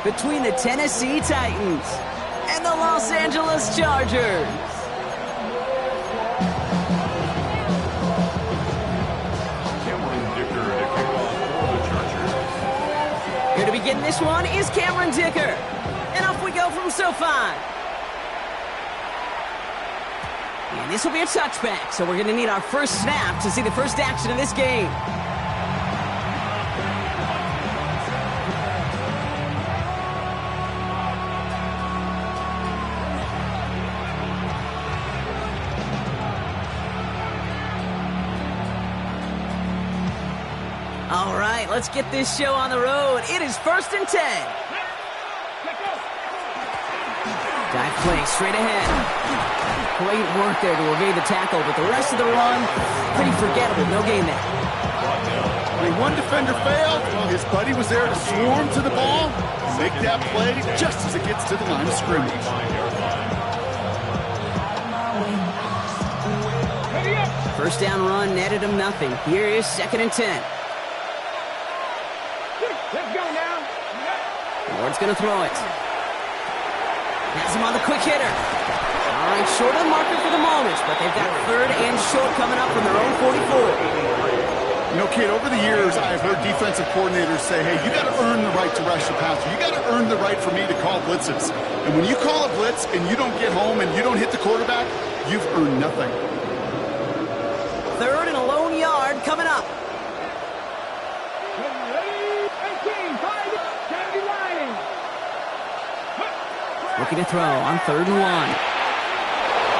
between the Tennessee Titans and the Los Angeles Chargers. Here to begin this one is Cameron Dicker. And off we go from SoFi. And this will be a touchback, so we're going to need our first snap to see the first action of this game. All right, let's get this show on the road. It is 1st and 10. Dive play straight ahead. Great work there to evade the tackle, but the rest of the run, pretty forgettable. No gain there. When one defender failed, his buddy was there to swarm to the ball, make that play just as it gets to the line of scrimmage. First down run netted him nothing. Here is 2nd and 10. Let's go now. Ward's going to throw it. Has him on the quick hitter. All right, short of the marker for the moment, but they've got 3rd and short coming up from their own 44. You know, kid, over the years, I've heard defensive coordinators say, hey, you got to earn the right to rush the passer. You got to earn the right for me to call blitzes. And when you call a blitz and you don't get home and you don't hit the quarterback, you've earned nothing. 3rd and a lone yard coming up. Looking to throw on 3rd and 1.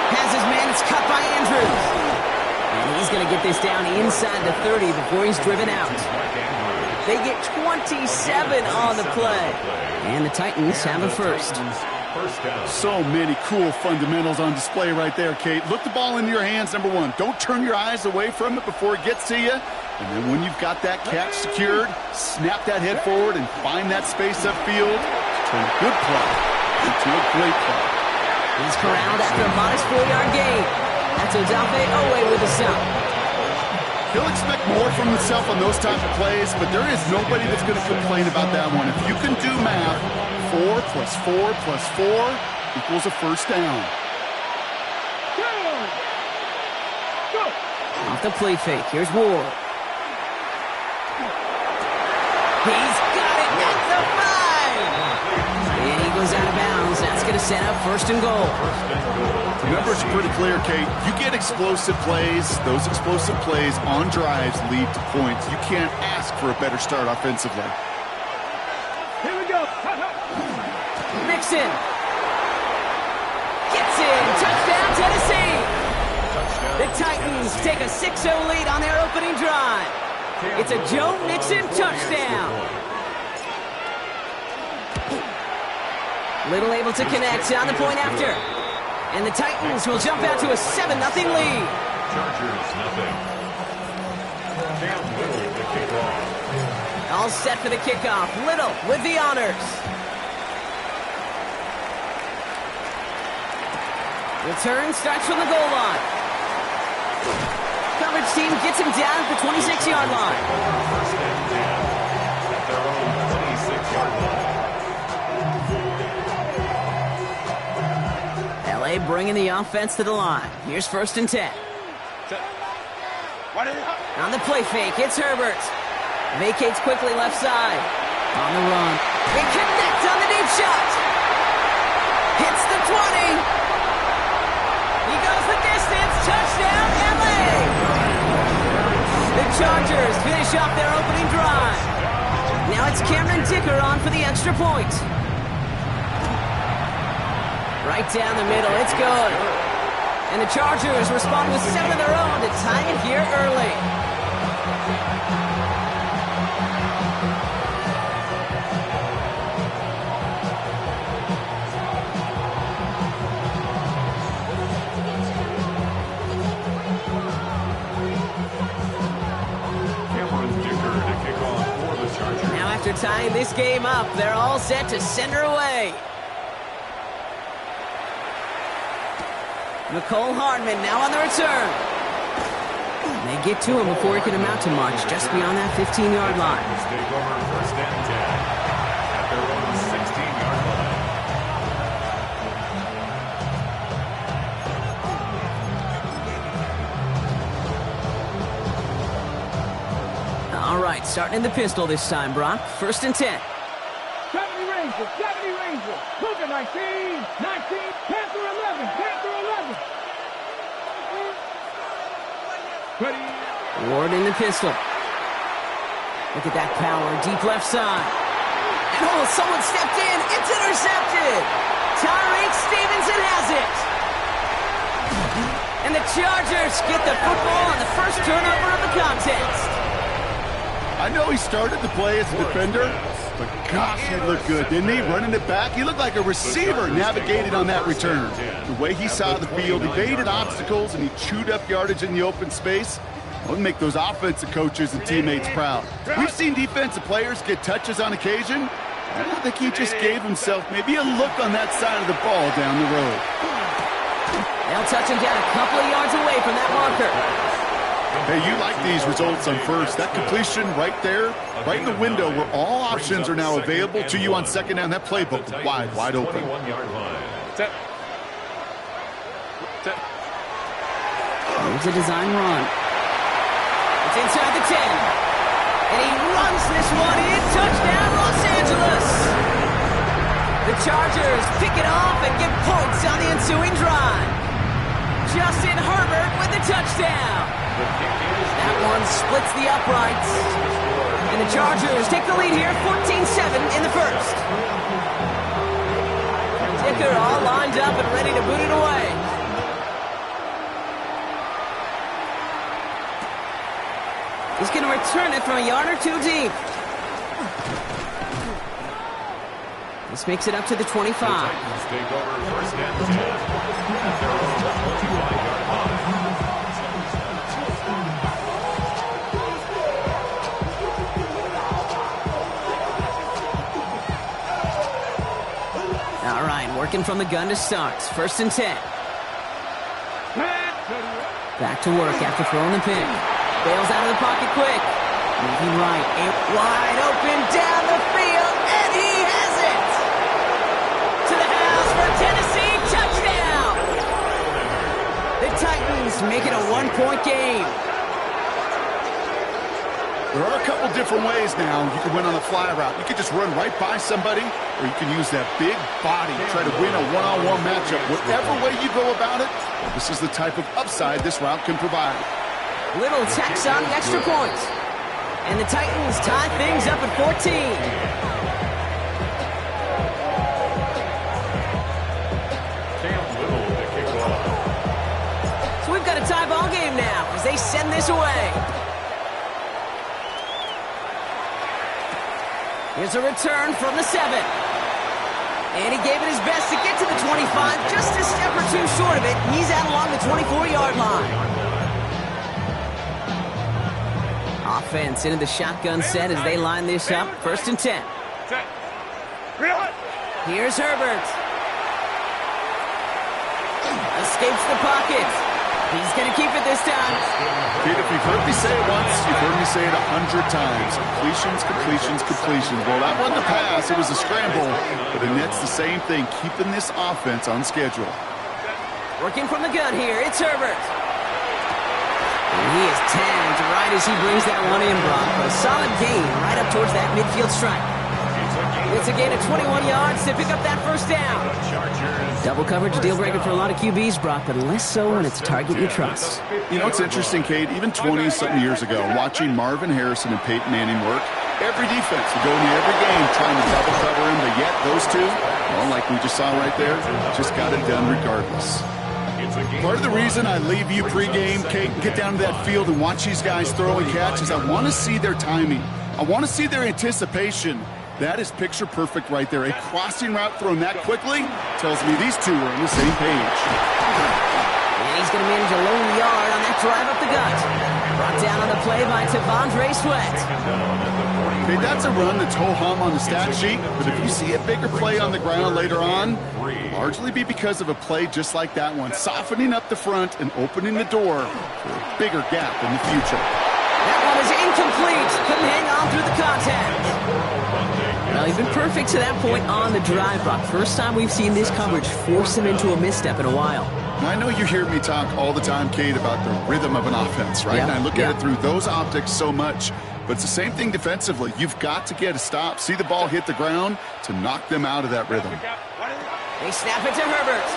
Has his man, it's cut by Andrews. And he's going to get this down inside the 30 before he's driven out. They get 27 on the play. And the Titans have a first. So many cool fundamentals on display right there, Kate. Look the ball into your hands, number one. Don't turn your eyes away from it before it gets to you. And then when you've got that catch secured, snap that head forward and find that space upfield. Turn a good play into a great play. He's corralled after a modest 4-yard gain. That's Odafe Owe with the stop. He'll expect more from himself on those type of plays, but there is nobody that's going to complain about that one. If you can do math, 4 plus 4 plus 4 equals a first down. Off the play fake. Here's Ward. He's got it at the 5. And he goes out of bounds. That's going to set up 1st and goal. Remember, it's pretty clear, Kate. You get explosive plays. Those explosive plays on drives lead to points. You can't ask for a better start offensively. Here we go. Mixon. Gets in. Touchdown, Tennessee. The Titans take a 6-0 lead on their opening drive. It's a Joe Mixon touchdown. Little able to connect on the point after. And the Titans will jump out to a 7-0 lead. Chargers, nothing. Cam Little, the kickoff. All set for the kickoff. Little with the honors. Return starts from the goal line. Coverage team gets him down at the 26-yard line. First and 10 at their own 26-yard line. LA bringing the offense to the line. Here's 1st and 10. On the play fake, it's Herbert. Vacates quickly left side. On the run. They connect on the deep shot. Hits the 20. He goes the distance. Touchdown, LA. The Chargers finish off their opening drive. Now it's Cameron Dicker on for the extra point. Right down the middle, it's good. And the Chargers respond with 7 of their own to tie it here early. Cameron Dicker to kick off for the Chargers. Now after tying this game up, they're all set to send her away. Nicole Hardman now on the return. They get to him before he can amount to much, just beyond that 15-yard line. Take over 1st and 10 at their own Starting in the pistol this time, Brock. 1st and 10. 70 Rangers, 70 Rangers. Cougar 19, 19, Panther 11, Panther 11. Ready. Ward in the pistol. Look at that power, deep left side. And oh, someone stepped in. It's intercepted. Tyreek Stevenson has it. And the Chargers get the football on the first turnover of the contest. I know he started the play as a defender, but gosh, he looked good, didn't he? Running it back, he looked like a receiver navigating on that return. The way he saw the field, evaded obstacles, and he chewed up yardage in the open space. It'll make those offensive coaches and teammates proud. We've seen defensive players get touches on occasion. I don't think he just gave himself maybe a look on that side of the ball down the road. They'll touch him down a couple of yards away from that marker. Hey, you like these results on first. That completion right there, right in the window where all options are now available to you on second down. That playbook wide open. Set. Here's a design run. It's inside the 10. And he runs this one in. Touchdown, Los Angeles. The Chargers pick it off and get points on the ensuing drive. Justin Herbert with the touchdown. That one splits the uprights. And the Chargers take the lead here, 14-7 in the first. Dicker all lined up and ready to boot it away. He's going to return it from a yard or two deep. This makes it up to the 25. Take over 1st and 10 at their own 25-yard line. All right, working from the gun to start. 1st and 10. Back to work after throwing the pick. Bails out of the pocket quick. Moving right, wide open down the field, and he has it! To the house for Tennessee, touchdown! The Titans make it a 1-point game. There are a couple different ways now. You can win on the fly route. You can just run right by somebody, or you can use that big body to try to win a one-on-one matchup. Whatever way you go about it, this is the type of upside this route can provide. Little tax on the extra point. And the Titans tie things up at 14. So we've got a tie ball game now as they send this away. Here's a return from the 7. And he gave it his best to get to the 25, just a step or two short of it. He's out along the 24-yard line. Offense into the shotgun set as they line this up. 1st and 10. Here's Herbert. Escapes the pocket. He's going to keep it this time. Kid, if you've heard me say it once, you've heard me say it 100 times. Completions, completions, completions. Well, that wasn't a pass. It was a scramble. But the Nets the same thing, keeping this offense on schedule. Working from the gun here. It's Herbert. And he is tagged right as he brings that one in, Brock. A solid gain right up towards that midfield stripe. It's a gain of 21 yards to pick up that first down. Double coverage, deal breaker for a lot of QBs, Brock, but less so when it's a target you trust. You know, it's interesting, Kate, even 20-something years ago, watching Marvin Harrison and Peyton Manning work, every defense would go into every game trying to double cover him, but yet those two, well, like we just saw right there, just got it done regardless. Part of the reason I leave you pregame, Kate, and get down to that field and watch these guys throw and catch is I want to see their timing. I want to see their anticipation. That is picture perfect right there. A crossing route thrown that quickly tells me these two are on the same page. And he's going to manage a low yard on that drive up the gut. Brought down on the play by T'Vondre Sweat. Okay, that's a run that's ho-hum on the stat sheet, but if you see a bigger play on the ground later on, it'll largely be because of a play just like that one, softening up the front and opening the door for a bigger gap in the future. That one is incomplete. Couldn't hang on through the contact. Well, he's been perfect to that point on the drive, Brock. First time we've seen this coverage force him into a misstep in a while. Now, I know you hear me talk all the time, Kate, about the rhythm of an offense, right? And I look at it through those optics so much. But it's the same thing defensively. You've got to get a stop. See the ball hit the ground to knock them out of that rhythm. They snap it to Herbert.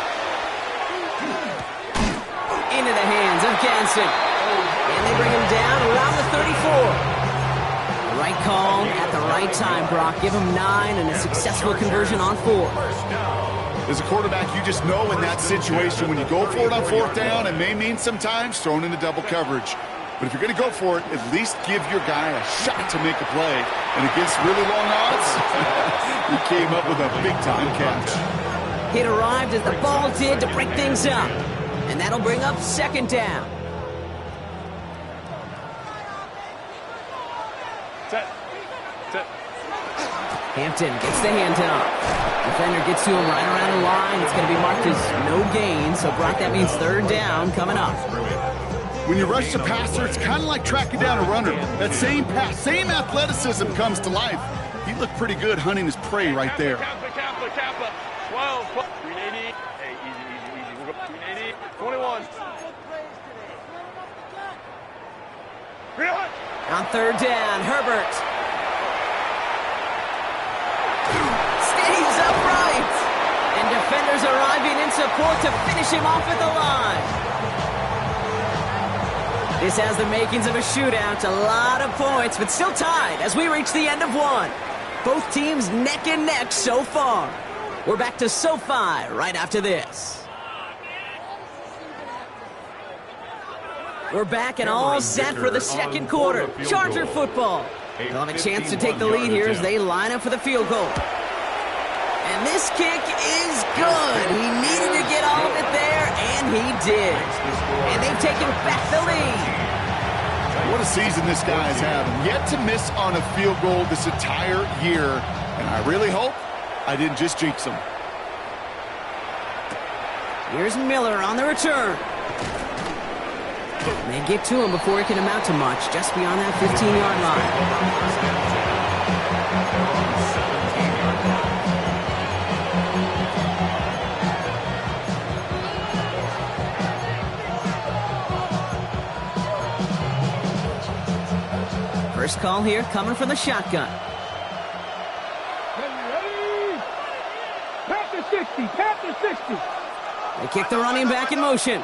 Into the hands of Ganson. And they bring him down around the 34. The right call at the right time, Brock. Give him 9 and a successful conversion on 4. As a quarterback, you just know in that situation when you go for it on 4th down, it may mean sometimes thrown into double coverage. But if you're going to go for it, at least give your guy a shot to make a play. And against really long odds, he came up with a big-time catch. It arrived as the ball did to break things up. And that'll bring up 2nd down. Hampton gets the handoff. Defender gets to him right around the line. It's going to be marked as no gain. So, Brock, that means 3rd down coming up. When you rush the passer, it's kind of like tracking down a runner. That same pass, same athleticism comes to life. He looked pretty good hunting his prey right there. 21. On 3rd down, Herbert stays upright. And defenders arriving in support to finish him off at the line. This has the makings of a shootout. A lot of points, but still tied as we reach the end of 1. Both teams neck and neck so far. We're back to SoFi right after this. We're back and all set for the 2nd quarter. Charger football. They'll have a chance to take the lead here as they line up for the field goal. And this kick is good. He needed to get all of it there, and he did. And they've taken back the lead. What a season this guy is having. Yet to miss on a field goal this entire year. And I really hope I didn't just jinx him. Here's Miller on the return. They get to him before it can amount to much, just beyond that 15-yard line. First call here coming from the shotgun. Ready? Panther 60, Panther 60. They kick the running back in motion.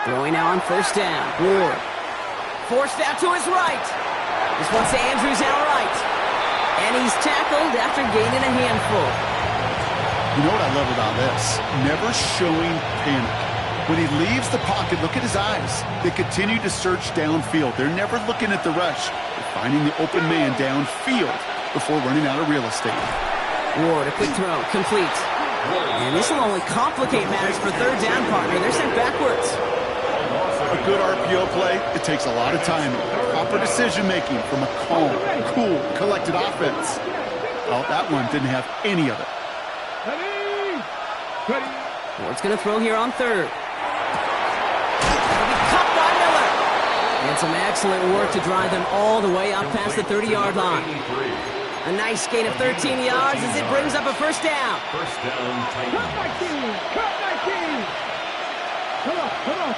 Throwing now on 1st down. Ward. Forced out to his right. This one's to Andrews out right. And he's tackled after gaining a handful. You know what I love about this? Never showing panic. When he leaves the pocket, look at his eyes. They continue to search downfield. They're never looking at the rush. They're finding the open man downfield before running out of real estate. Ward, a quick throw, complete. And this will only complicate matters for 3rd down, partner. They're sent backwards. A good RPO play, it takes a lot of timing. Proper decision-making from a calm, cool, collected offense. Well, that one didn't have any of it. Ward's going to throw here on 3rd. That'll be cut by Miller. And some excellent work to drive them all the way out past the 30-yard line. A nice gain of 13 yards as it brings up a 1st down. First down, Cut 19, cut 19. Come on,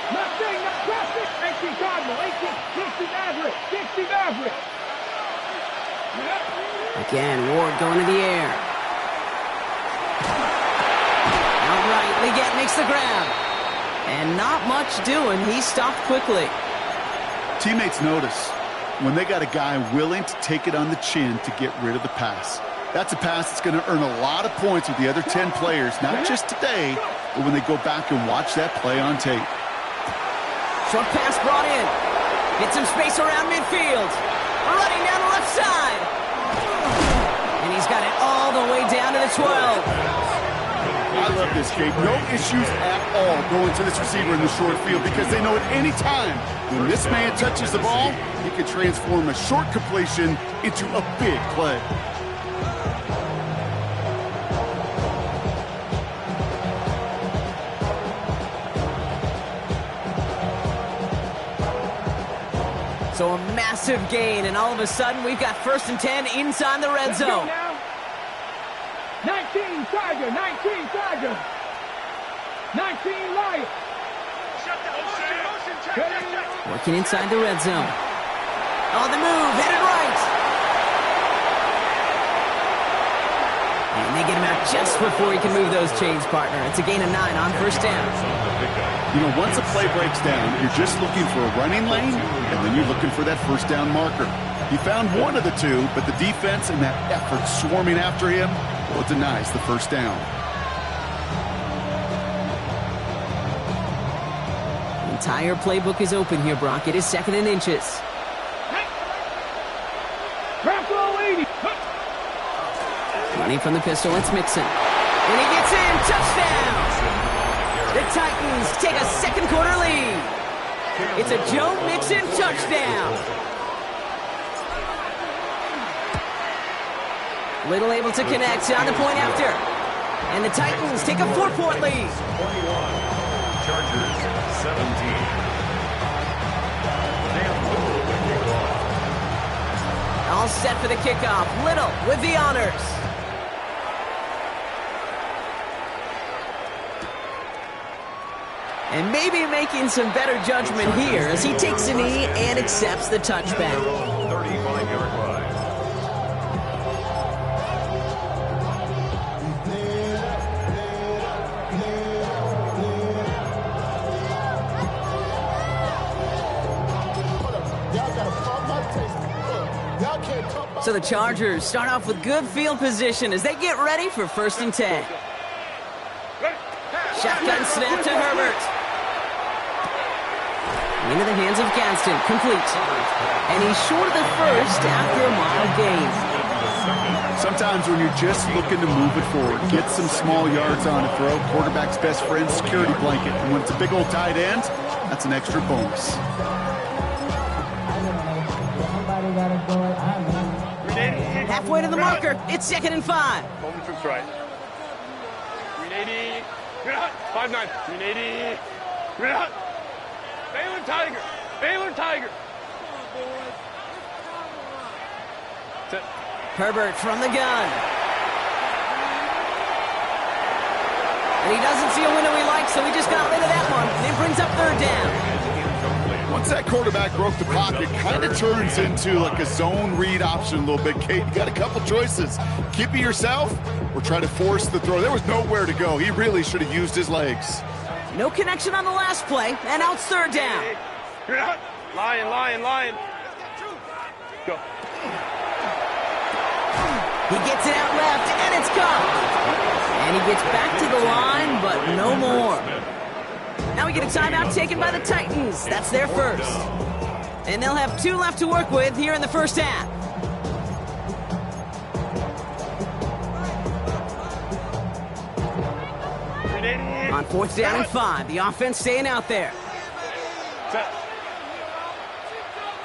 nothing, not plastic. 18 Cardinal, 18, 60 Maverick, 60 Maverick. Again, Ward going to the air. Outright, Leggett makes the grab. And not much doing. He stopped quickly. Teammates notice when they got a guy willing to take it on the chin to get rid of the pass. That's a pass that's going to earn a lot of points with the other 10 players, not just today, but when they go back and watch that play on tape. Short pass brought in. Get some space around midfield. Running down the left side. And he's got it all the way down to the 12. I love this, Kate. No issues at all going to this receiver in the short field because they know at any time when this man touches the ball, he can transform a short completion into a big play. So a massive gain, and all of a sudden we've got 1st and 10 inside the red zone. 19 Tiger, 19 Tiger. 19 Lion. Shut down. Motion, check. Working inside the red zone. On the move, headed right. And they get him out just before he can move those chains, partner. It's a gain of 9 on first down. You know, once a play breaks down, you're just looking for a running lane, and then you're looking for that first down marker. He found one of the two, but the defense and that effort swarming after him, well, it denies the first down. The entire playbook is open here, Brock. It is 2nd and inches. Running from the pistol, it's Mixon. And he gets in, touchdown! The Titans take a second quarter lead. It's a Joe Mixon touchdown. Little able to connect on the point after. And the Titans take a 4-point lead. 21. Chargers 17. All set for the kickoff. Little with the honors. And maybe making some better judgment here as he takes a knee and accepts the touchback. 35-yard line. So the Chargers start off with good field position as they get ready for 1st and 10. Shotgun snap to Herbert. Into the hands of Gaston, complete. And he's short of the first after a mild gain. Sometimes when you're just looking to move it forward, get some small yards on a throw, quarterback's best friend, security blanket. And when it's a big old tight end, that's an extra bonus. Halfway to the marker, it's 2nd and 5. Moment to strike. 380. 5-9. 380. Baylor Tiger. Baylor Tiger. Herbert from the gun. And he doesn't see a window he likes, so he just got rid of that one. And it brings up 3rd down. Once that quarterback broke the pocket, kind of turns into like a zone read option a little bit, Kate. You got a couple choices. Keep it yourself or try to force the throw. There was nowhere to go. He really should have used his legs. No connection on the last play, and now it's 3rd down. Lion. Go. He gets it out left, and it's caught. And he gets back to the line, but no more. Now we get a timeout taken by the Titans. That's their first. And they'll have 2 left to work with here in the first half. On 4th down and 5, the offense staying out there. Set.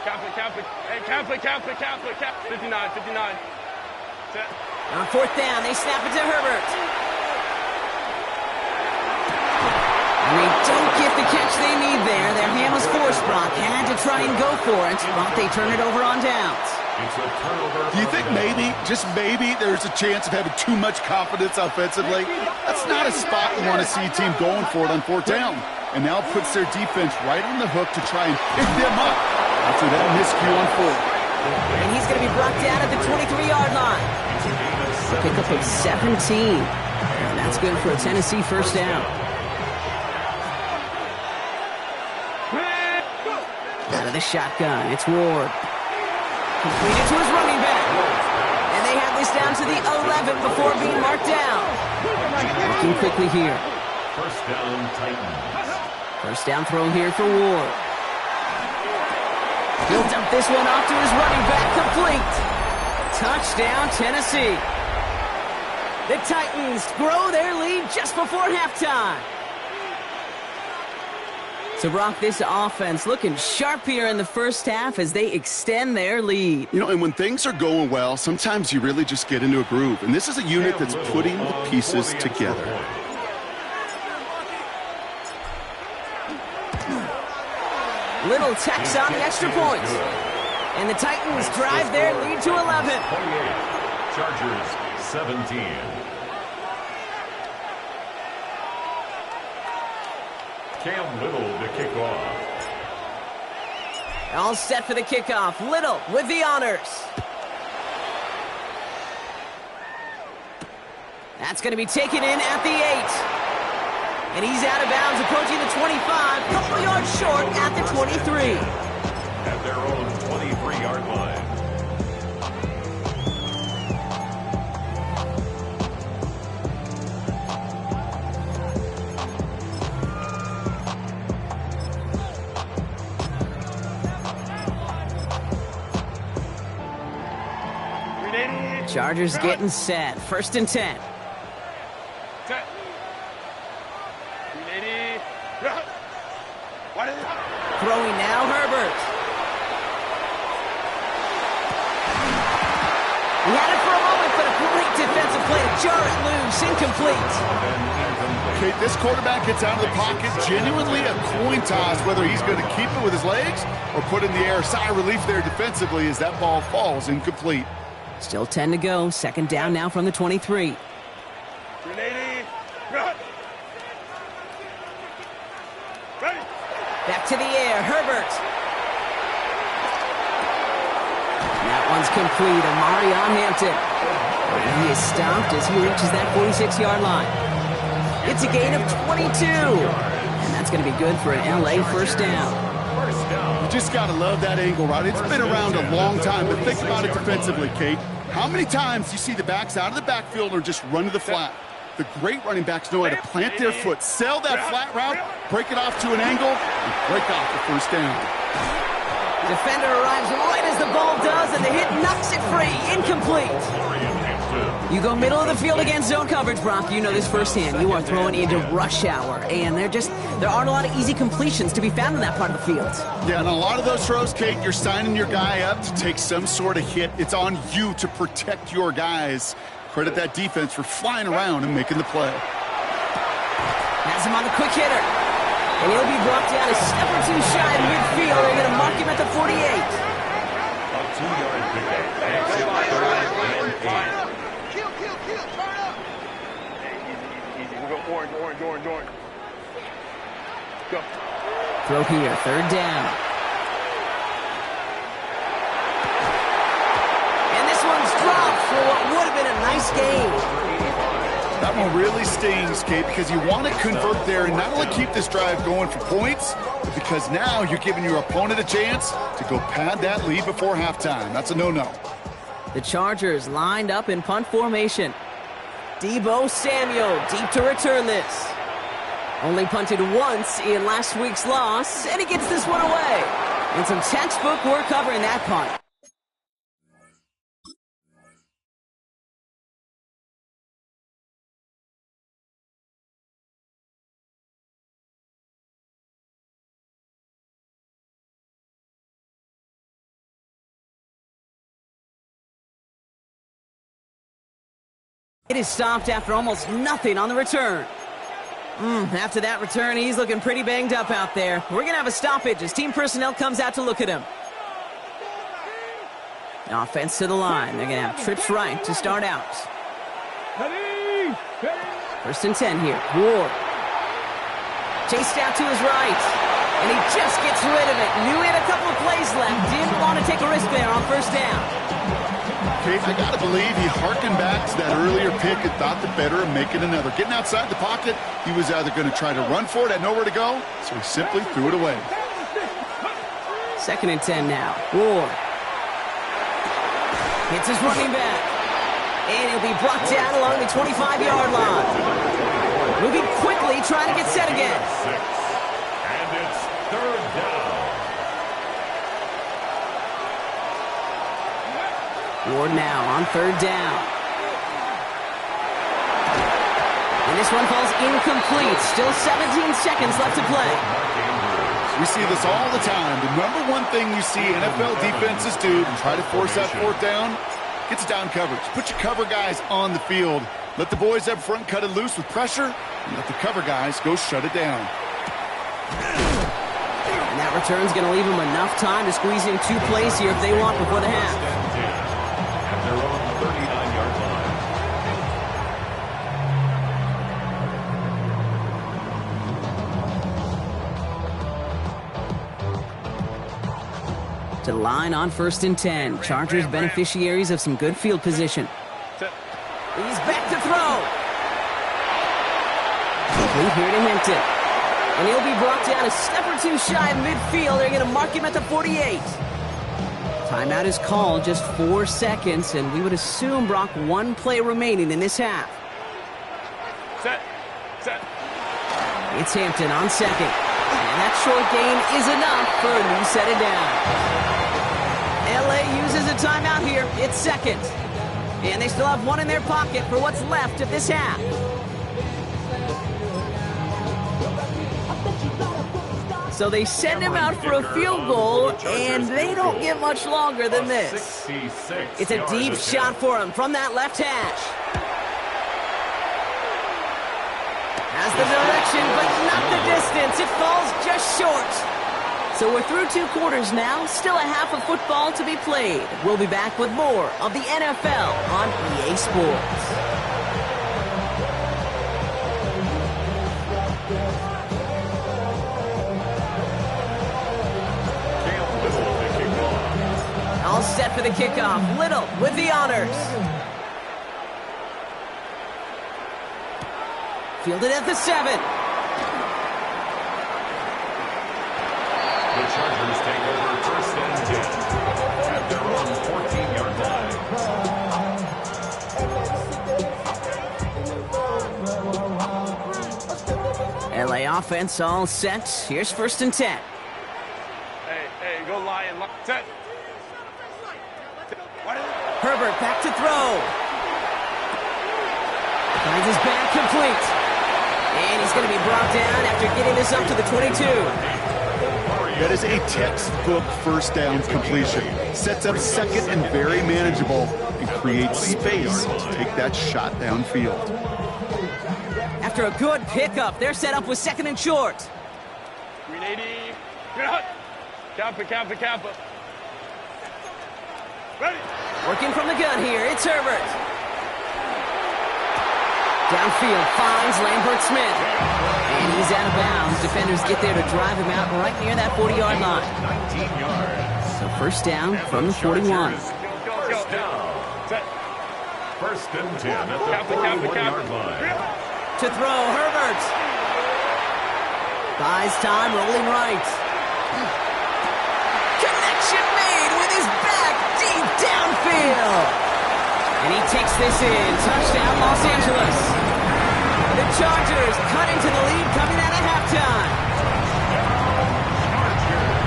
Catholic. 59. Set. On 4th down, they snap it to Herbert. And they don't get the catch they need there. Their hand was forced, Brock. Had to try and go for it, but they turn it over on downs. It's a turnover. Do you think maybe, just maybe, there's a chance of having too much confidence offensively? That's not a spot you want to see a team going for it on 4th down. And now puts their defense right on the hook to try and pick them up after that miscue on 4th. And he's going to be brought down at the 23-yard line. A pickup of 17. And that's good for a Tennessee first down. Out of the shotgun, it's Ward. Completed to his running back. And they have this down to the 11 before being marked down. Looking quickly here. First down, Titans. First down throw here for Ward. He'll dump this one off to his running back, complete. Touchdown, Tennessee. The Titans grow their lead just before halftime. So, Brock, this offense looking sharp here in the first half as they extend their lead. You know, and when things are going well, sometimes you really just get into a groove. And this is a unit that's putting the pieces together. Little tacks on the extra point. And the Titans drive their lead to 11. 28. Chargers 17. Cam Little to kick off. All set for the kickoff. Little with the honors. That's going to be taken in at the 8. And he's out of bounds, approaching the 25. Couple yards short at the 23. At their own 23-yard line. Chargers getting set. 1st and 10. Set. 380. Throwing now, Herbert. He had it for a moment, but a great defensive play to jar it loose. Incomplete. Okay, this quarterback gets out of the pocket. Genuinely a coin toss whether he's going to keep it with his legs or put it in the air. Sigh of relief there defensively as that ball falls incomplete. Still 10 to go. 2nd down now from the 23. 380. Ready. Back to the air. Herbert. That one's complete. Amari on Hampton. And he is stopped as he reaches that 46-yard line. It's a gain of 22. And that's going to be good for an LA 1st down. You just got to love that angle, right? It's been around a long time, but think about it defensively, Kate. How many times do you see the backs out of the backfield or just run to the flat? The great running backs know how to plant their foot, sell that flat route, break it off to an angle, and break off the 1st down. Defender arrives right as the ball does, and the hit knocks it free. Incomplete. You go middle of the field against zone coverage, Brock. You know this firsthand. You are throwing into rush hour, and there aren't a lot of easy completions to be found in that part of the field. Yeah, and a lot of those throws, Kate, you're signing your guy up to take some sort of hit. It's on you to protect your guys. Credit that defense for flying around and making the play. Has him on the quick hitter. And he'll be brought down a step or two shy of midfield. They're going to mark him at the 48. A 2-yard pickup. Exit 3rd and 8. Easy. We'll go orange. Go. Throw here. 3rd down. And this one's dropped for what would have been a nice game. That one really stings, Kate, because you want to convert there and not only keep this drive going for points, but because now you're giving your opponent a chance to go pad that lead before halftime. That's a no-no. The Chargers lined up in punt formation. Deebo Samuel deep to return this. Only punted once in last week's loss, and he gets this one away. And some textbook work covering that punt. It is stopped after almost nothing on the return. After that return, he's looking pretty banged up out there. We're going to have a stoppage as team personnel comes out to look at him. Offense to the line. They're going to have trips right to start out. 1st and 10 here. Ward. Chased out to his right. And he just gets rid of it. Knew he had a couple of plays left. Didn't want to take a risk there on 1st down. Kate, I got to believe he harkened back to that earlier pick and thought the better of making another. Getting outside the pocket, he was either going to try to run for it, had nowhere to go, so he simply threw it away. 2nd and 10 now. Ward. Hits his running back. And he'll be brought down along the 25-yard line. Moving quickly, trying to get set again. 6. And it's 3rd down. Ward now on 3rd down. And this one falls incomplete. Still 17 seconds left to play. We see this all the time. The number one thing you see NFL defenses do to try to force that 4th down, gets down coverage. Put your cover guys on the field. Let the boys up front cut it loose with pressure, and let the cover guys go shut it down. And that return's going to leave them enough time to squeeze in 2 plays here if they want before the half. At their own 39-yard line. To the line on 1st and 10. Chargers beneficiaries of some good field position. He's back to throw. Complete here to Hinton. And he'll be brought down a step or two shy of midfield. They're going to mark him at the 48. Timeout is called, just 4 seconds, and we would assume, Brock, 1 play remaining in this half. Set. It's Hampton on 2nd. And that short gain is enough for a new set it down. LA uses a timeout here. It's 2nd. And they still have 1 in their pocket for what's left of this half. So they send him out for a field goal, and they don't get much longer than this. It's a deep shot for him from that left hash. Has the direction, but not the distance. It falls just short. So we're through 2 quarters now. Still a half of football to be played. We'll be back with more of the NFL on EA Sports. All set for the kickoff. Little with the honors. Fielded at the 7. The Chargers take over 1st and 10 at their own 14-yard line. LA offense all set. Here's 1st and 10. Hey, go Lion. Set. Herbert back to throw. Finds his back complete. And he's going to be brought down after getting this up to the 22. That is a textbook 1st down completion. Sets up 2nd and very manageable and creates space to take that shot downfield. After a good pickup, they're set up with 2nd and short. 380. Kappa. Ready. Working from the gun here, it's Herbert. Downfield finds Lambert Smith. And he's out of bounds. Defenders get there to drive him out right near that 40-yard line. 19 yards. So 1st down from the 41. First down. Set. 1st and 10 at the 41-yard line. To throw, Herbert. Buys time, rolling right. Connection made with his back deep downfield. And he takes this in. Touchdown, Los Angeles. The Chargers cut into the lead coming out of halftime.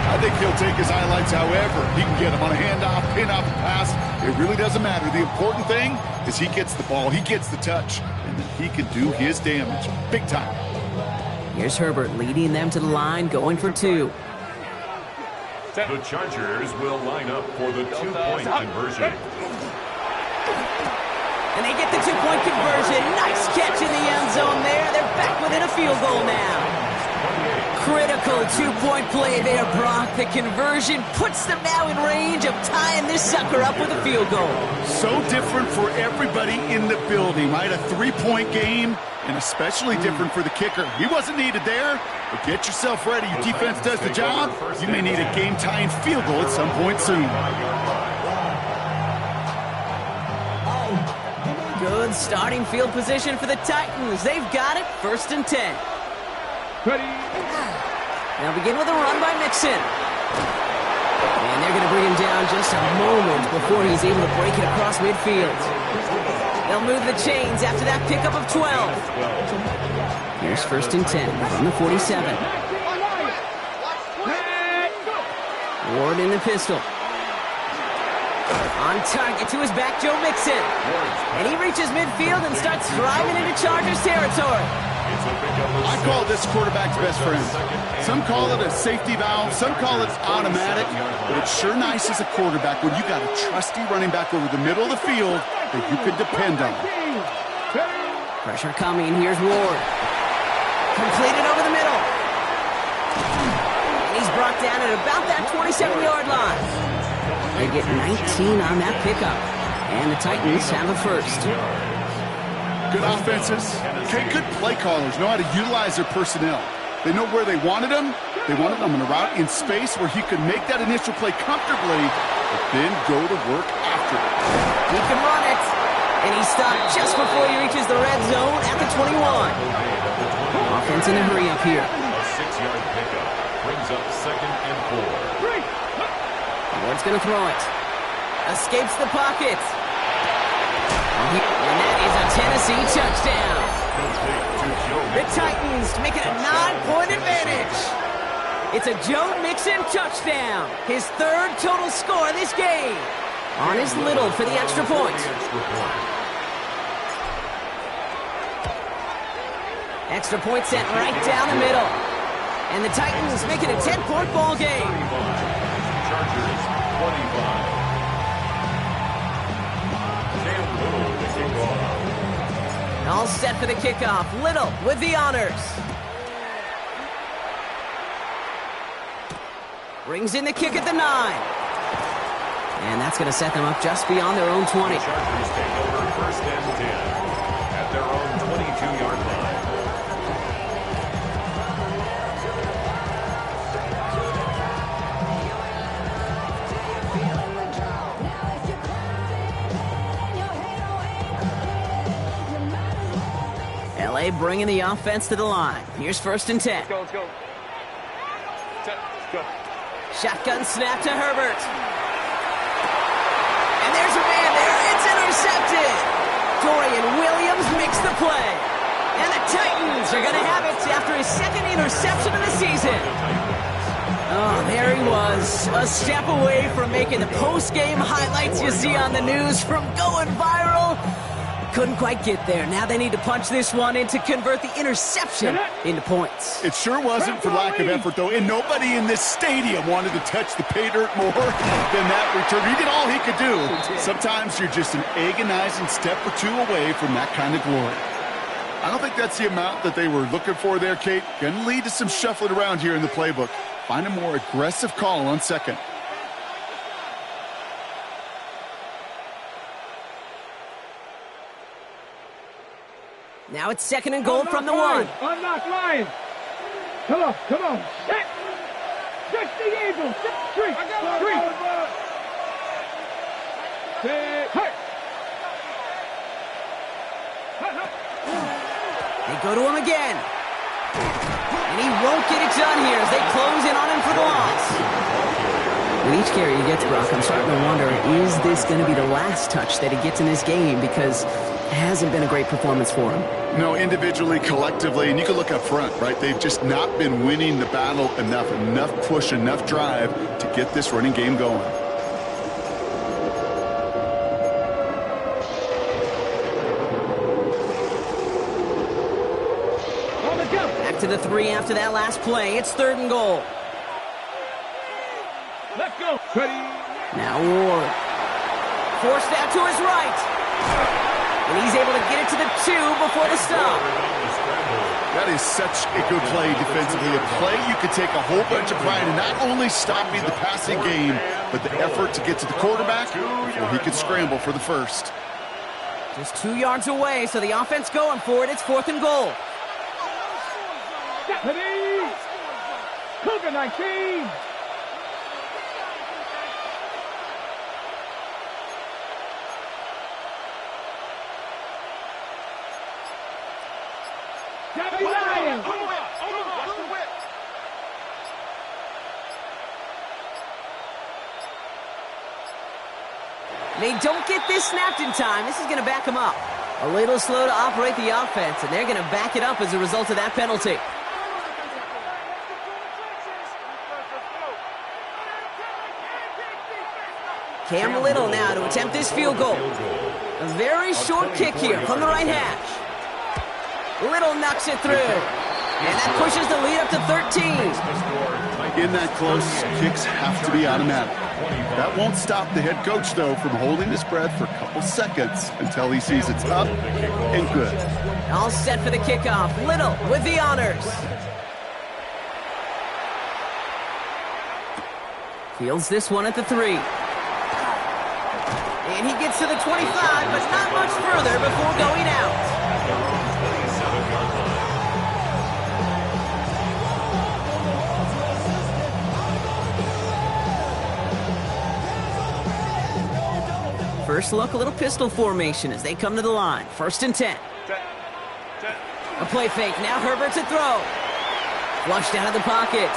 I think he'll take his highlights however he can get them on a handoff, pin-off, pass. It really doesn't matter. The important thing is he gets the ball, he gets the touch, and then he can do his damage. Big time. Here's Herbert leading them to the line, going for 2. The Chargers will line up for the 2-point conversion. And they get the 2-point conversion. Nice catch in the end zone there. They're back within a field goal now. Critical 2-point play there, Brock. The conversion puts them now in range of tying this sucker up with a field goal. So different for everybody in the building, right? A 3-point game, and especially different for the kicker. He wasn't needed there, but get yourself ready. Your defense does the job. You may need a game-tying field goal at some point soon. Good starting field position for the Titans. They've got it, 1st and 10. Ready. Now begin with a run by Mixon. And they're going to bring him down just a moment before he's able to break it across midfield. They'll move the chains after that pickup of 12. Here's 1st and 10 from the 47. Ward in the pistol. On target to his back, Joe Mixon. And he reaches midfield and starts driving into Chargers territory. I call this quarterback's best friend. Some call it a safety valve, some call it automatic, but it's sure nice as a quarterback when you got a trusty running back over the middle of the field that you can depend on. Pressure coming. Here's Ward. Completed over the middle. And he's brought down at about that 27-yard line. They get 19 on that pickup. And the Titans have a 1st. Good offenses, okay, good play callers know how to utilize their personnel. They know where they wanted him. They wanted him on a route in space where he could make that initial play comfortably, but then go to work after it. He can run it. And he stopped just before he reaches the red zone at the 21. Offense in a hurry up here. A 6-yard pickup brings up 2nd and 4. Ward's going to throw it. Escapes the pocket. And that is a Tennessee touchdown. The Titans make it a 9-point advantage. It's a Joe Mixon touchdown. His 3rd total score this game. On his Little for the extra point. Extra point sent right down the middle. And the Titans make it a 10-point ball game. Chargers 25. Cam Little to kick off. All set for the kickoff. Little with the honors. Brings in the kick at the 9. And that's going to set them up just beyond their own 20. The Chargers take over 1st and 10 at their own 22-yard line. LA bringing the offense to the line. Here's 1st and 10. Let's go, let's go. Set, let's go. Shotgun snap to Herbert. And there's a man there. It's intercepted. Dorian Williams makes the play. And the Titans are going to have it after his 2nd interception of the season. Oh, there he was. A step away from making the post-game highlights you see on the news from going viral. Couldn't quite get there. Now they need to punch this one in to convert the interception into points. It sure wasn't for lack of effort, though, and nobody in this stadium wanted to touch the pay dirt more than that return. He did all he could do. Sometimes you're just an agonizing step or two away from that kind of glory. I don't think that's the amount that they were looking for there, Kate. Going to lead to some shuffling around here in the playbook. Find a more aggressive call on 2nd. Now it's 2nd and goal from the 1. Unlock line. Come on, come on. Set. Set the Eagles. Three. Set. Hey. They go to him again. And he won't get it done here as they close in on him for the loss. With each carry he gets, Brock, I'm starting to wonder, is this going to be the last touch that he gets in this game? Because it hasn't been a great performance for him. No, individually, collectively, and you can look up front, right? They've just not been winning the battle enough push, enough drive to get this running game going. Back to the 3 after that last play. It's 3rd and goal. Let's go. Ready. Now Ward. Forced out to his right. And he's able to get it to the 2 before the stop. That is such a good play defensively. A play you could take a whole bunch of pride in, not only stopping the passing game, but the effort to get to the quarterback before he could scramble for the 1st. Just 2 yards away, so the offense going for it. It's 4th and goal. Ready. Cougar 19. They don't get this snapped in time. This is going to back them up. A little slow to operate the offense, and they're going to back it up as a result of that penalty. Cam Little now to attempt this field goal. A very short kick here from the right hash. Little knocks it through. And that pushes the lead up to 13. In that close, kicks have to be automatic. That won't stop the head coach, though, from holding his breath for a couple seconds until he sees it's up and good. All set for the kickoff. Little with the honors. Fields this one at the 3. And he gets to the 25, but not much further before going out. First look, a little pistol formation as they come to the line. 1st and 10. A play fake. Now Herbert to throw. Flushed out of the pocket.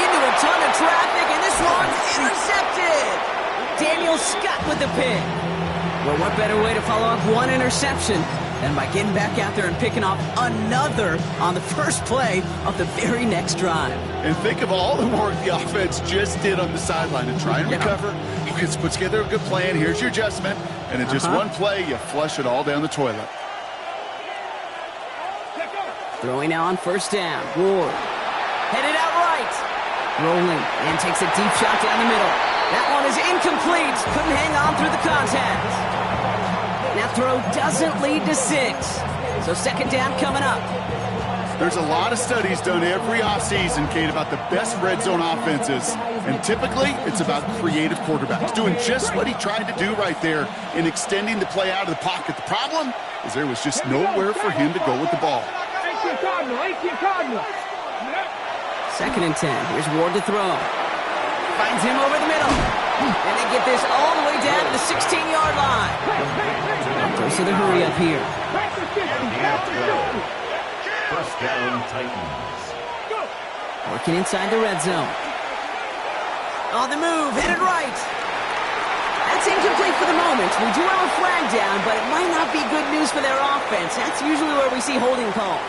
Into a ton of traffic, and this one's intercepted. Daniel Scott with the pick. Well, what better way to follow up one interception than by getting back out there and picking off another on the first play of the very next drive. And think of all the work the offense just did on the sideline to try and recover. Okay, let's put together a good plan. Here's your adjustment. And in just one play, you flush it all down the toilet. Throwing now on 1st down. Ward. Headed out right. Rolling and takes a deep shot down the middle. That one is incomplete. Couldn't hang on through the contact. That throw doesn't lead to 6. So 2nd down coming up. There's a lot of studies done every offseason, Kate, about the best red zone offenses. And typically, it's about creative quarterbacks doing just what he tried to do right there in extending the play out of the pocket. The problem is there was just nowhere for him to go with the ball. 18 Cardinal. 2nd and 10. Here's Ward to throw. Finds him over the middle. And they get this all the way down to the 16-yard line. Goes to the hurry up here. 1st down, Titans. Working inside the red zone. On the move, headed right. That's incomplete for the moment. We do have a flag down, but it might not be good news for their offense. That's usually where we see holding calls.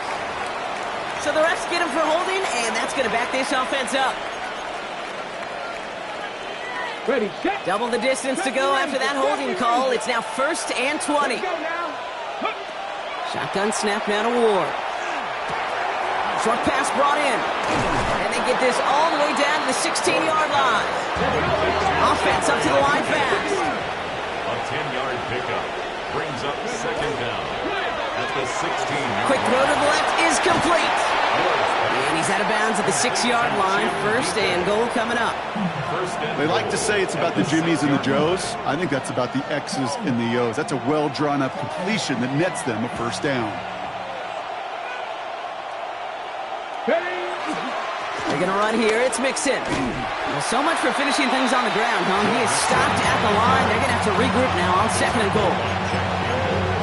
So the refs get him for holding, and that's going to back this offense up. Ready, set. Double the distance to go after that holding call. It's now 1st and 20. Shotgun snap now to Ward. Short pass brought in. And they get this all the way down to the 16-yard line. Offense up to the line fast. A 10-yard pickup brings up 2nd down at the 16. Quick throw to the left is complete. And he's out of bounds at the 6-yard line. 1st and goal coming up. They like to say it's about the Jimmies and the Joes. I think that's about the X's and the O's. That's a well-drawn-up completion that nets them a 1st down. They're going to run here. It's Mixon. Well, so much for finishing things on the ground, huh? He is stopped at the line. They're going to have to regroup now on 2nd and goal.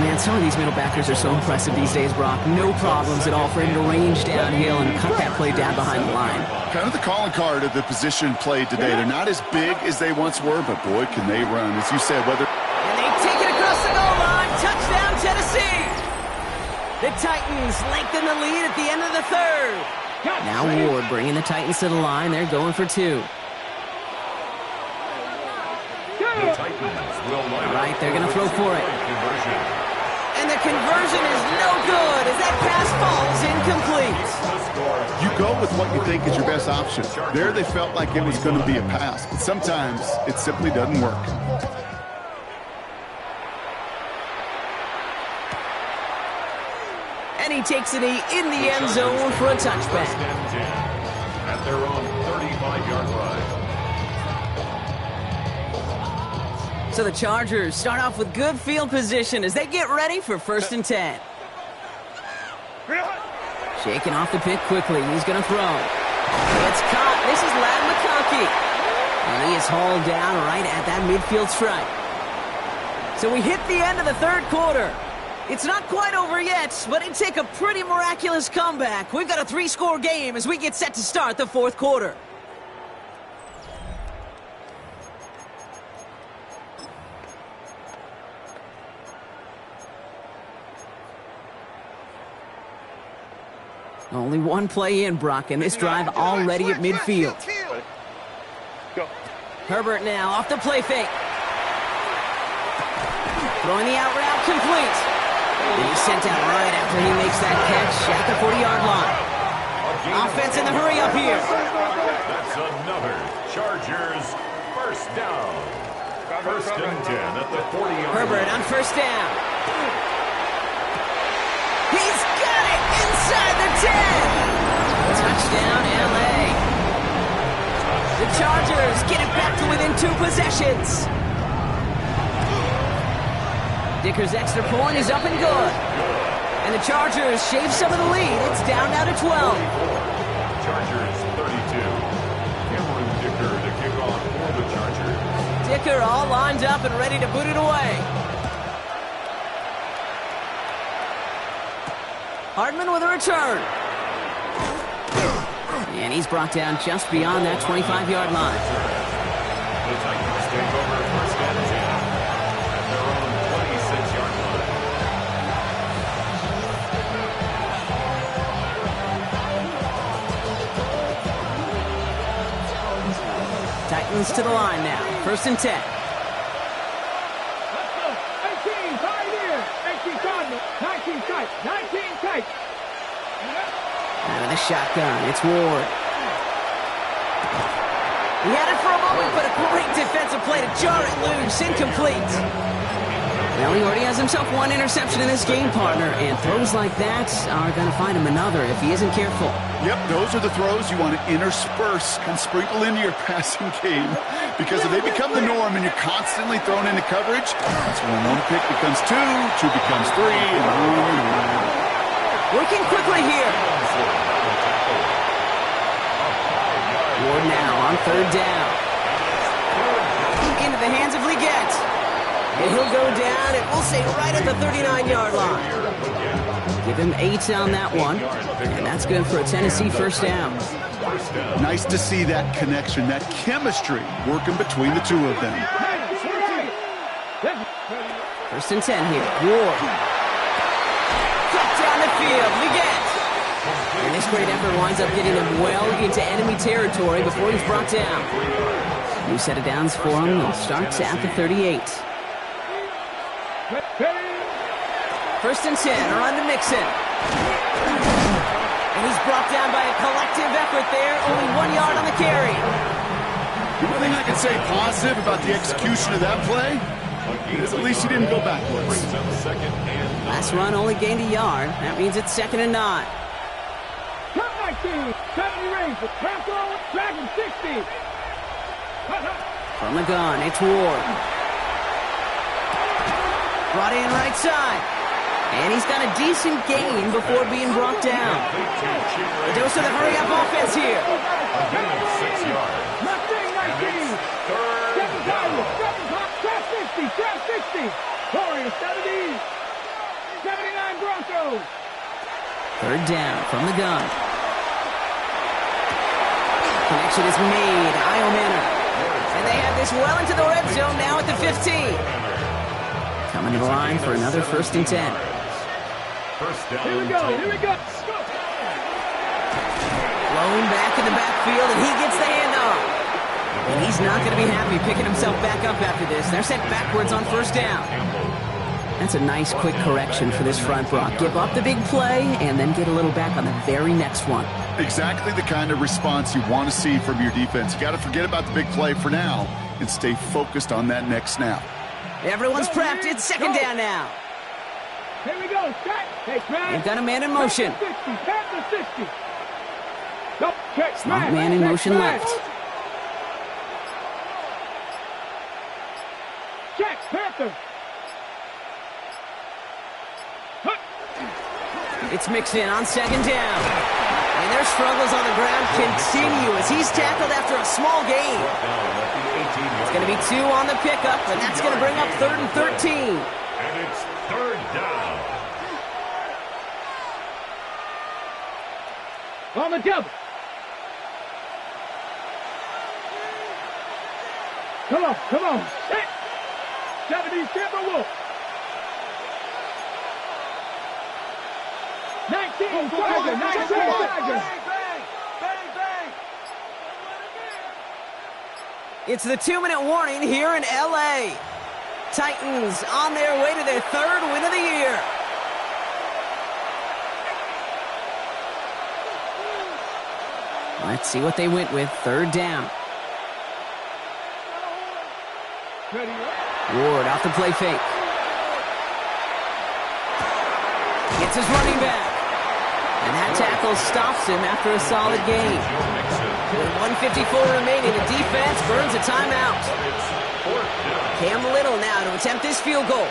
Man, some of these middle backers are so impressive these days, Brock. No problems at all for him to range downhill and cut that play down behind the line. Kind of the calling card of the position played today. They're not as big as they once were, but boy, can they run. As you said, whether... And they take it across the goal line. Touchdown, Tennessee. The Titans lengthen the lead at the end of the 3rd. Now Ward bringing the Titans to the line. They're going for 2. The Titans will line up. Right, they're going to throw for it. And the conversion is no good as that pass falls incomplete. You go with what you think is your best option. There they felt like it was going to be a pass, but sometimes it simply doesn't work. And he takes it in the end zone for a touchback. At their own 35-yard line. So the Chargers start off with good field position as they get ready for 1st and 10. Shaking off the pick quickly. He's going to throw. It's caught. This is Ladd McConkey. And he is hauled down right at that midfield stripe. So we hit the end of the 3rd quarter. It's not quite over yet, but it'd take a pretty miraculous comeback. We've got a 3-score game as we get set to start the 4th quarter. Only one play in, Brock, and this drive already at midfield. Go. Herbert now off the play fake. Throwing the out route complete. And he's sent out right after he makes that catch at the 40-yard line. Offense in the hurry up here. That's another Chargers 1st down. 1st and 10 at the 40-yard line. Herbert on 1st down. He's got it inside the 10. Touchdown, LA. The Chargers get it back to within 2 possessions. Dicker's extra point is up and good. And the Chargers shave some of the lead. It's down now to 12. Chargers 32. Cameron Dicker kicker all lined up and ready to boot it away. Hardman with a return. And he's brought down just beyond that 25-yard line. The Titans take over first and 10 at their own 26-yard line. Titans to the line now. First and 10. Let's go. 18, pioneer. 18, Cardinal. 19, tight. 19, tight. Out of the shotgun, it's Ward. He had it for a moment, but a great defensive play to jar it loose. Incomplete. Well, he already has himself one interception in this game, partner, and throws like that are going to find him another if he isn't careful. Yep, those are the throws you want to intersperse and sprinkle into your passing game. Because if they become the norm and you're constantly thrown into coverage, that's when one pick becomes two becomes three, and on. Working quickly here. Ward now on third down. Into the hands of Leggett. And he'll go down, and we'll say right at the 39-yard line. Give him 8 on that one, and that's good for a Tennessee first down. Nice to see that connection, that chemistry working between the two of them. First and 10 here. Ward. Cut down the field. Leggett. And this great effort winds up getting him well into enemy territory before he's brought down. New set of downs for him. He'll start at the 38. First and 10, around to Mixon. And he's brought down by a collective effort there. Only 1 yard on the carry. The only thing I can say positive about the execution of that play is at least he didn't go backwards. Last run only gained a yard. That means it's 2nd and 9. Top 19, 70 range, pass on, dragon 60. From the gun, it's Ward. Brought in right side. And he's got a decent gain before being brought down. A dose of the hurry-up offense here. A gain of 6 yards. Left wing 19. Seven Tigers, 7 top, trap 60, trap 60. Warriors 70. 79 Broncos. Third down from the gun. Connection is made. Io Manor. And they have this well into the red zone now at the 15. Coming to the line for another first and 10. First down. Here we go, here we go. Blown back in the backfield, and he gets the handoff. And he's not going to be happy picking himself back up after this. They're sent backwards on first down. That's a nice quick correction for this front, Brock. Give up the big play and then get a little back on the very next one. Exactly the kind of response you want to see from your defense. You got to forget about the big play for now and stay focused on that next snap. Everyone's prepped. It's 2nd down now. Here we go, set. Hey, They've got a man in motion. 60, Panther 60. Go, check, Smart man in motion left. Check, Panther. It's mixed in on 2nd down. And their struggles on the ground continue as he's tackled after a small gain. It's going to be 2 on the pickup, and that's going to bring up 3rd and 13. And it's 3rd down. On the double. Come on, come on. Hit. 70 Timberwolves. 19 Tiger, 19 Tiger. It's the 2-minute warning here in L.A. Titans on their way to their 3rd win of the year. Let's see what they went with. 3rd down. Ward off the play fake. Gets his running back. And that tackle stops him after a solid gain. With 1:54 remaining, the defense burns a timeout. Cam Little now to attempt this field goal.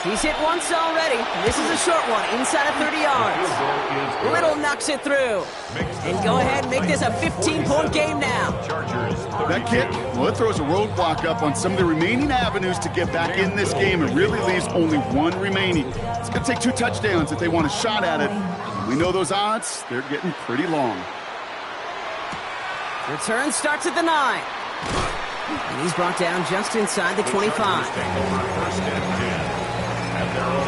He's hit once already. This is a short one, inside of 30 yards. Little knocks it through. And go ahead and make this a 15-point game now. That kick, well, it throws a roadblock up on some of the remaining avenues to get back in this game and really leaves only one remaining. It's going to take 2 touchdowns if they want a shot at it. And we know those odds, they're getting pretty long. Return starts at the 9. And he's brought down just inside the 25. First and 10 at their own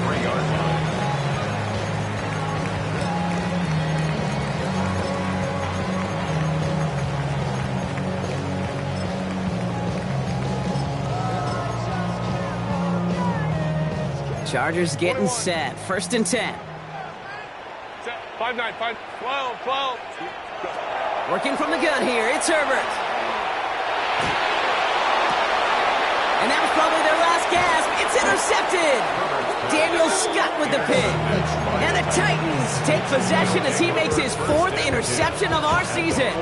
23-yard line. Chargers getting set. First and 10. 5-9, 12. Working from the gun here. It's Herbert. And that was probably their last gasp. It's intercepted. Daniel Scott with the pick. And the Titans take possession as he makes his 4th interception of our season.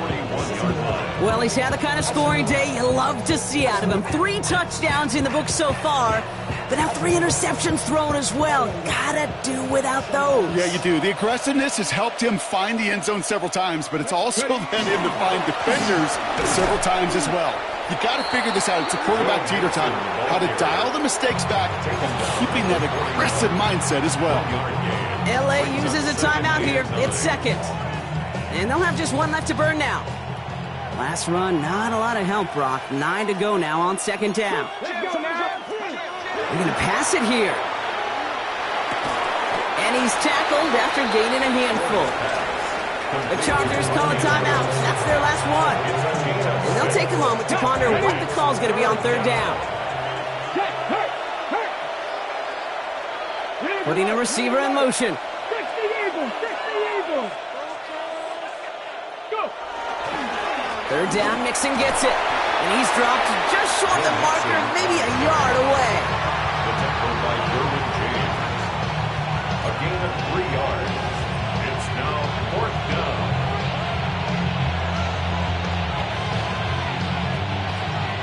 Well, he's had the kind of scoring day you love to see out of him. 3 touchdowns in the book so far, but now 3 interceptions thrown as well. Gotta do without those. Yeah, you do. The aggressiveness has helped him find the end zone several times, but it's also led him to find defenders several times as well. You got to figure this out. It's a quarterback teeter time. How to dial the mistakes back and keeping that aggressive mindset as well. LA uses a timeout here. It's second. And they'll have just 1 left to burn now. Last run, not a lot of help, Brock. 9 to go now on second down. They're going to pass it here. And he's tackled after gaining a handful. The Chargers call a timeout. That's their last one. And they'll take a moment to ponder what the call's going to be on third down. Putting a receiver in motion. Third down, Mixon gets it. And he's dropped just short of the marker, maybe a yard away. The tackle by Derwin James. A gain of 3 yards. It's now 4th down.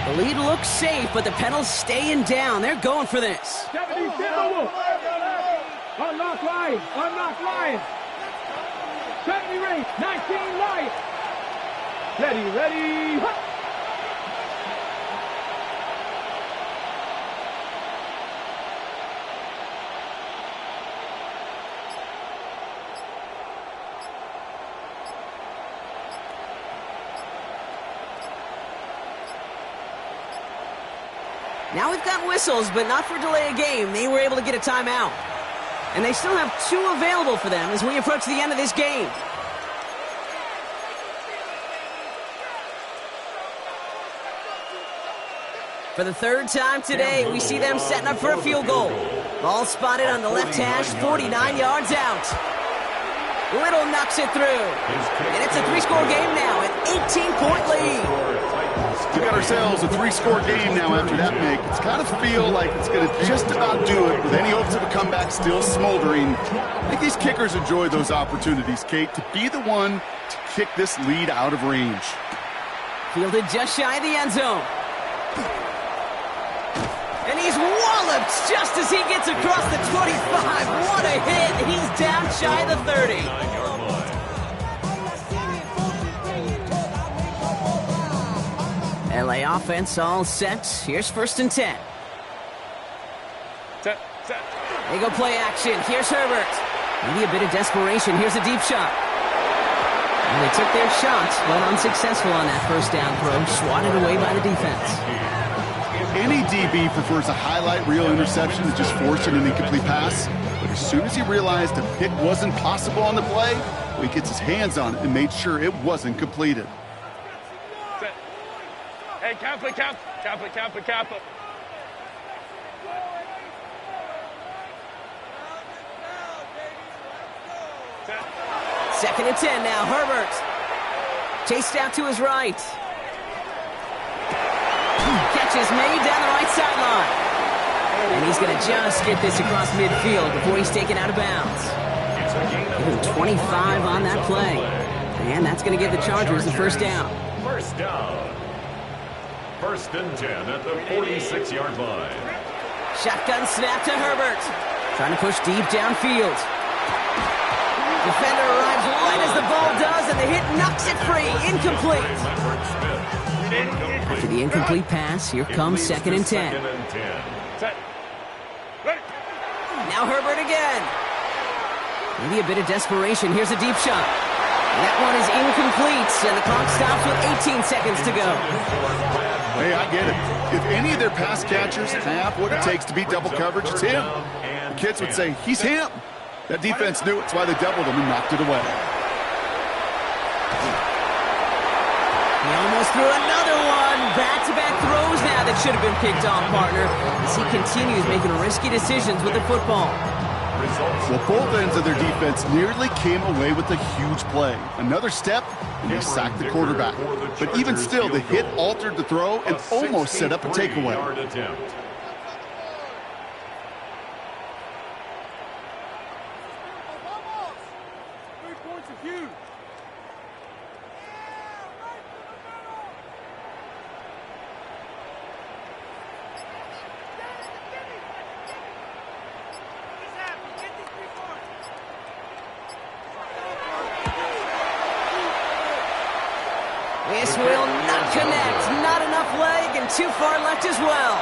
The lead looks safe, but the pedal's staying down. They're going for this. 77. Unlock Lions. 70 race. 19 Lions. Ready. Now we've got whistles, but not for delay of game. They were able to get a timeout. And they still have 2 available for them as we approach the end of this game. For the 3rd time today, we see them setting up for a field goal. Ball spotted on the left hash, 49 yards out. Little knocks it through. And it's a 3-score game now, an 18-point lead. We got ourselves a 3-score game now after that make. It's got to feel like it's going to just about do it with any hopes of a comeback still smoldering. I think these kickers enjoy those opportunities, Kate, to be the one to kick this lead out of range. Fielded just shy of the end zone. And he's walloped just as he gets across the 25. What a hit. He's down shy of the 30. LA offense all set. Here's 1st and 10. Set. They go play action. Here's Herbert. Maybe a bit of desperation. Here's a deep shot. And they took their shot, but unsuccessful on that first down throw. Swatted away by the defense. Any DB prefers a highlight reel interception to just forcing an incomplete pass. But as soon as he realized a pick wasn't possible on the play, he gets his hands on it and made sure it wasn't completed. Set. Hey, cap it. Set. 2nd and 10 now. Herbert. Chased out to his right. Catch is made down the right sideline. And he's going to just get this across midfield before he's taken out of bounds. Give him 25 on that play. And that's going to give the Chargers the first down. First down. 1st and 10 at the 46-yard line. Shotgun snap to Herbert. Trying to push deep downfield. Defender arrives right as the ball does, and the hit knocks it free. Incomplete. After the incomplete pass, here comes 2nd and 10. Now Herbert again. Maybe a bit of desperation. Here's a deep shot. That one is incomplete, and the clock stops with 18 seconds to go. Hey, I get it. If any of their pass catchers have what it takes to beat double coverage, it's him. The kids would say, he's him. That defense knew it. That's why they doubled him and knocked it away. He almost threw another one. Back-to-back throws now that should have been picked off, partner, as he continues making risky decisions with the football. Well, both ends of their defense nearly came away with a huge play. Another step, and they sacked the quarterback. But even still, the hit altered the throw and almost set up a takeaway. 3 points of huge. This will not connect. Not enough leg and too far left as well.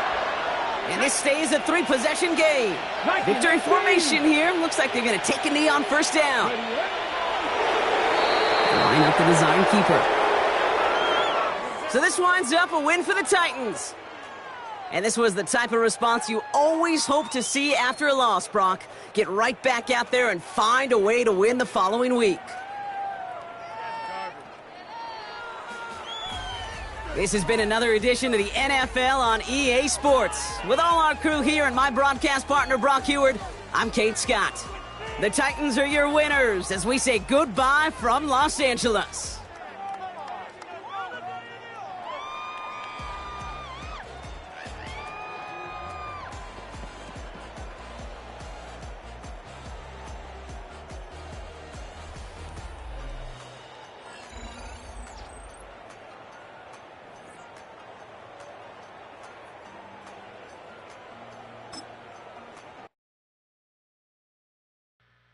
And this stays a 3-possession game. Victory formation here. Looks like they're going to take a knee on first down. Line up the design keeper. So this winds up a win for the Titans. And this was the type of response you always hope to see after a loss, Brock. Get right back out there and find a way to win the following week. This has been another edition of the NFL on EA Sports. With all our crew here and my broadcast partner, Brock Heward, I'm Kate Scott. The Titans are your winners as we say goodbye from Los Angeles.